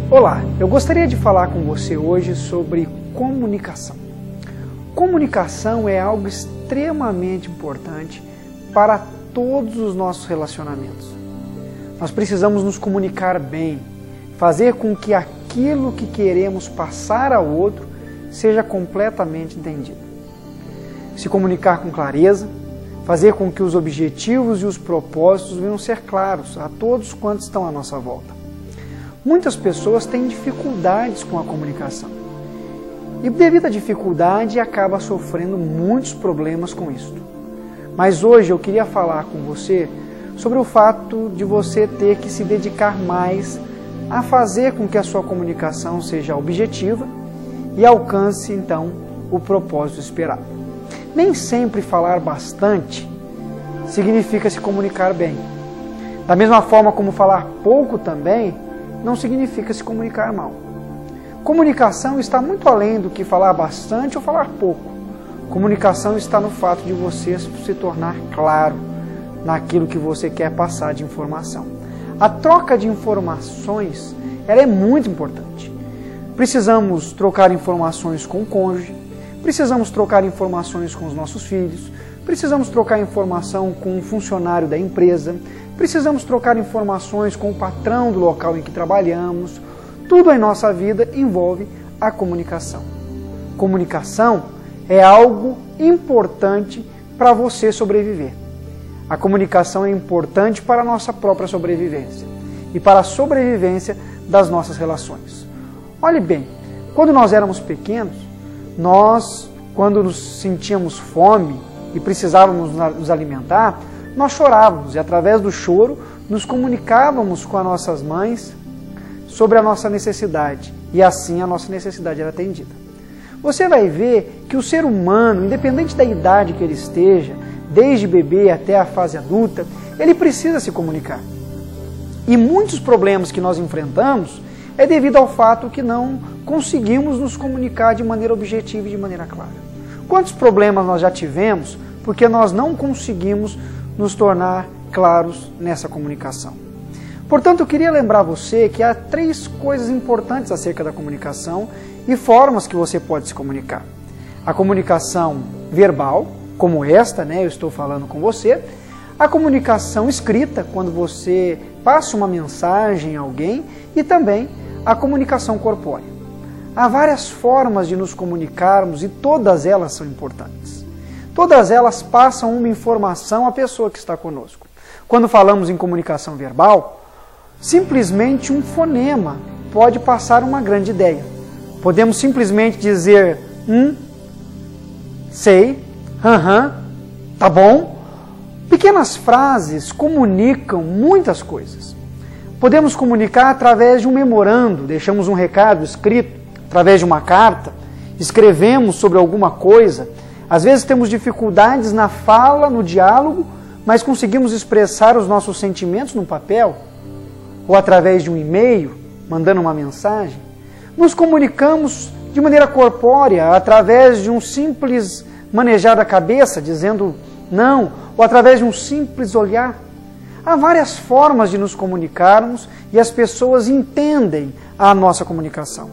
Olá, eu gostaria de falar com você hoje sobre comunicação. Comunicação é algo extremamente importante para todos os nossos relacionamentos. Nós precisamos nos comunicar bem, fazer com que aquilo que queremos passar ao outro seja completamente entendido. Se comunicar com clareza, fazer com que os objetivos e os propósitos venham ser claros a todos quantos estão à nossa volta. Muitas pessoas têm dificuldades com a comunicação e devido à dificuldade acaba sofrendo muitos problemas com isso. Mas hoje eu queria falar com você sobre o fato de você ter que se dedicar mais a fazer com que a sua comunicação seja objetiva e alcance então o propósito esperado. Nem sempre falar bastante significa se comunicar bem. Da mesma forma como falar pouco também não significa se comunicar mal. Comunicação está muito além do que falar bastante ou falar pouco. Comunicação está no fato de você se tornar claro naquilo que você quer passar de informação. A troca de informações ela é muito importante. Precisamos trocar informações com o cônjuge, precisamos trocar informações com os nossos filhos, precisamos trocar informação com um funcionário da empresa, precisamos trocar informações com o patrão do local em que trabalhamos. Tudo em nossa vida envolve a comunicação. Comunicação é algo importante para você sobreviver. A comunicação é importante para a nossa própria sobrevivência e para a sobrevivência das nossas relações. Olhe bem, quando nós éramos pequenos, quando nos sentíamos fome e precisávamos nos alimentar, nós chorávamos e através do choro nos comunicávamos com as nossas mães sobre a nossa necessidade e assim a nossa necessidade era atendida. Você vai ver que o ser humano, independente da idade que ele esteja, desde bebê até a fase adulta, ele precisa se comunicar. E muitos problemas que nós enfrentamos é devido ao fato que não conseguimos nos comunicar de maneira objetiva e de maneira clara. Quantos problemas nós já tivemos porque nós não conseguimos nos tornar claros nessa comunicação? Portanto, eu queria lembrar você que há 3 coisas importantes acerca da comunicação e formas que você pode se comunicar. A comunicação verbal, como esta, eu estou falando com você. A comunicação escrita, quando você passa uma mensagem a alguém. E também a comunicação corpórea. Há várias formas de nos comunicarmos e todas elas são importantes. Todas elas passam uma informação à pessoa que está conosco. Quando falamos em comunicação verbal, simplesmente um fonema pode passar uma grande ideia. Podemos simplesmente dizer sei, tá bom. Pequenas frases comunicam muitas coisas. Podemos comunicar através de um memorando, deixamos um recado escrito, através de uma carta, escrevemos sobre alguma coisa. Às vezes temos dificuldades na fala, no diálogo, mas conseguimos expressar os nossos sentimentos no papel, ou através de um e-mail, mandando uma mensagem. Nos comunicamos de maneira corpórea, através de um simples manejar da cabeça, dizendo não, ou através de um simples olhar. Há várias formas de nos comunicarmos e as pessoas entendem a nossa comunicação.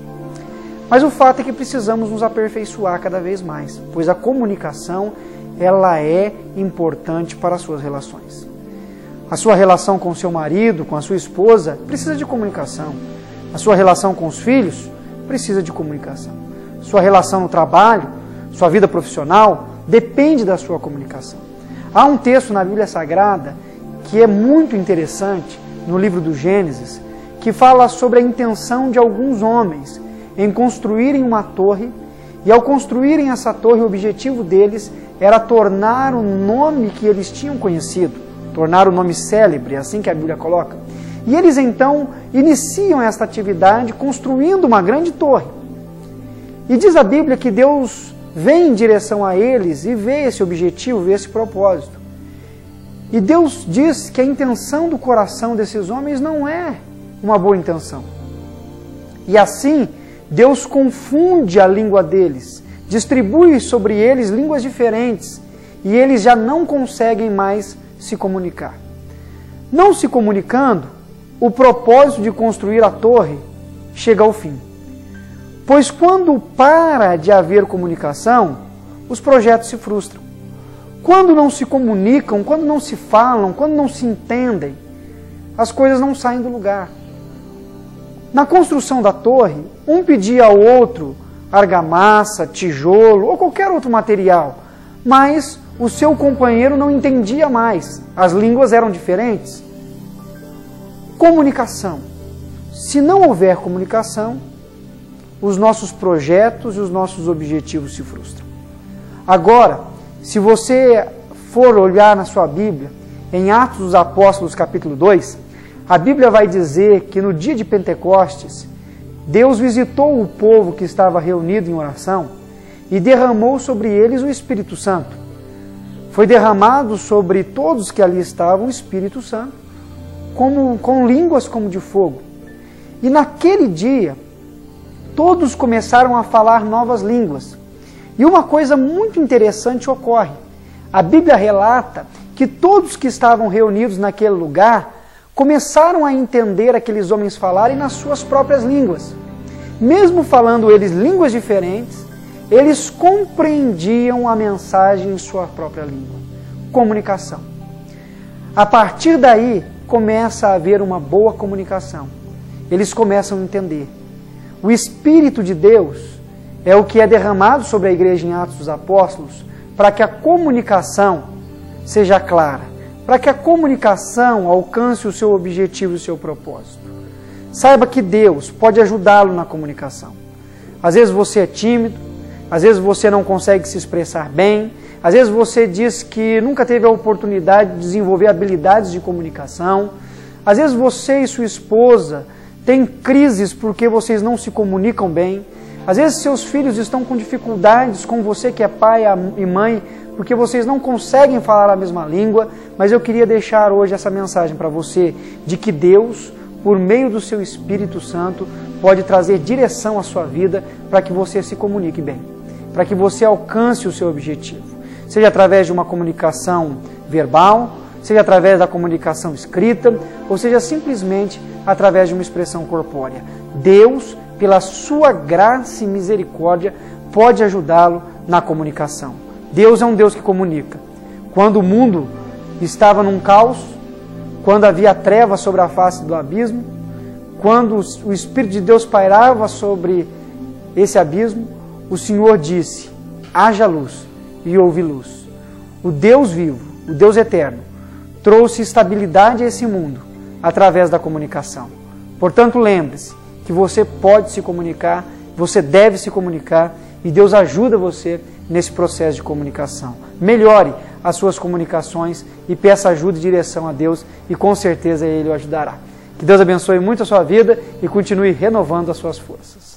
Mas o fato é que precisamos nos aperfeiçoar cada vez mais, pois a comunicação ela é importante para as suas relações. A sua relação com o seu marido, com a sua esposa, precisa de comunicação. A sua relação com os filhos precisa de comunicação. Sua relação no trabalho, sua vida profissional, depende da sua comunicação. Há um texto na Bíblia Sagrada que é muito interessante, no livro do Gênesis, que fala sobre a intenção de alguns homens em construírem uma torre, e ao construírem essa torre, o objetivo deles era tornar o nome que eles tinham conhecido, tornar o nome célebre, assim que a Bíblia coloca. E eles então iniciam esta atividade construindo uma grande torre. E diz a Bíblia que Deus vem em direção a eles e vê esse objetivo, vê esse propósito. E Deus diz que a intenção do coração desses homens não é uma boa intenção. E assim, Deus confunde a língua deles, distribui sobre eles línguas diferentes, e eles já não conseguem mais se comunicar. Não se comunicando, o propósito de construir a torre chega ao fim. Pois quando para de haver comunicação, os projetos se frustram. Quando não se comunicam, quando não se falam, quando não se entendem, as coisas não saem do lugar. Na construção da torre, um pedia ao outro argamassa, tijolo ou qualquer outro material, mas o seu companheiro não entendia mais, as línguas eram diferentes. Comunicação. Se não houver comunicação, os nossos projetos e os nossos objetivos se frustram. Agora, se você for olhar na sua Bíblia, em Atos dos Apóstolos capítulo 2, a Bíblia vai dizer que no dia de Pentecostes, Deus visitou o povo que estava reunido em oração e derramou sobre eles o Espírito Santo. Foi derramado sobre todos que ali estavam o Espírito Santo, com línguas como de fogo. E naquele dia, todos começaram a falar novas línguas. E uma coisa muito interessante ocorre. A Bíblia relata que todos que estavam reunidos naquele lugar começaram a entender aqueles homens falarem nas suas próprias línguas. Mesmo falando eles línguas diferentes, eles compreendiam a mensagem em sua própria língua. Comunicação. A partir daí, começa a haver uma boa comunicação. Eles começam a entender. O Espírito de Deus é o que é derramado sobre a igreja em Atos dos Apóstolos para que a comunicação seja clara, para que a comunicação alcance o seu objetivo e o seu propósito. Saiba que Deus pode ajudá-lo na comunicação. Às vezes você é tímido, às vezes você não consegue se expressar bem, às vezes você diz que nunca teve a oportunidade de desenvolver habilidades de comunicação, às vezes você e sua esposa têm crises porque vocês não se comunicam bem, às vezes seus filhos estão com dificuldades com você que é pai e mãe, porque vocês não conseguem falar a mesma língua, mas eu queria deixar hoje essa mensagem para você, de que Deus, por meio do seu Espírito Santo, pode trazer direção à sua vida para que você se comunique bem, para que você alcance o seu objetivo. Seja através de uma comunicação verbal, seja através da comunicação escrita, ou seja simplesmente através de uma expressão corpórea. Deus, pela sua graça e misericórdia, pode ajudá-lo na comunicação. Deus é um Deus que comunica. Quando o mundo estava num caos, quando havia trevas sobre a face do abismo, quando o Espírito de Deus pairava sobre esse abismo, o Senhor disse, haja luz, e houve luz. O Deus vivo, o Deus eterno, trouxe estabilidade a esse mundo através da comunicação. Portanto, lembre-se que você pode se comunicar, você deve se comunicar, e Deus ajuda você nesse processo de comunicação. Melhore as suas comunicações e peça ajuda e direção a Deus, e com certeza Ele o ajudará. Que Deus abençoe muito a sua vida e continue renovando as suas forças.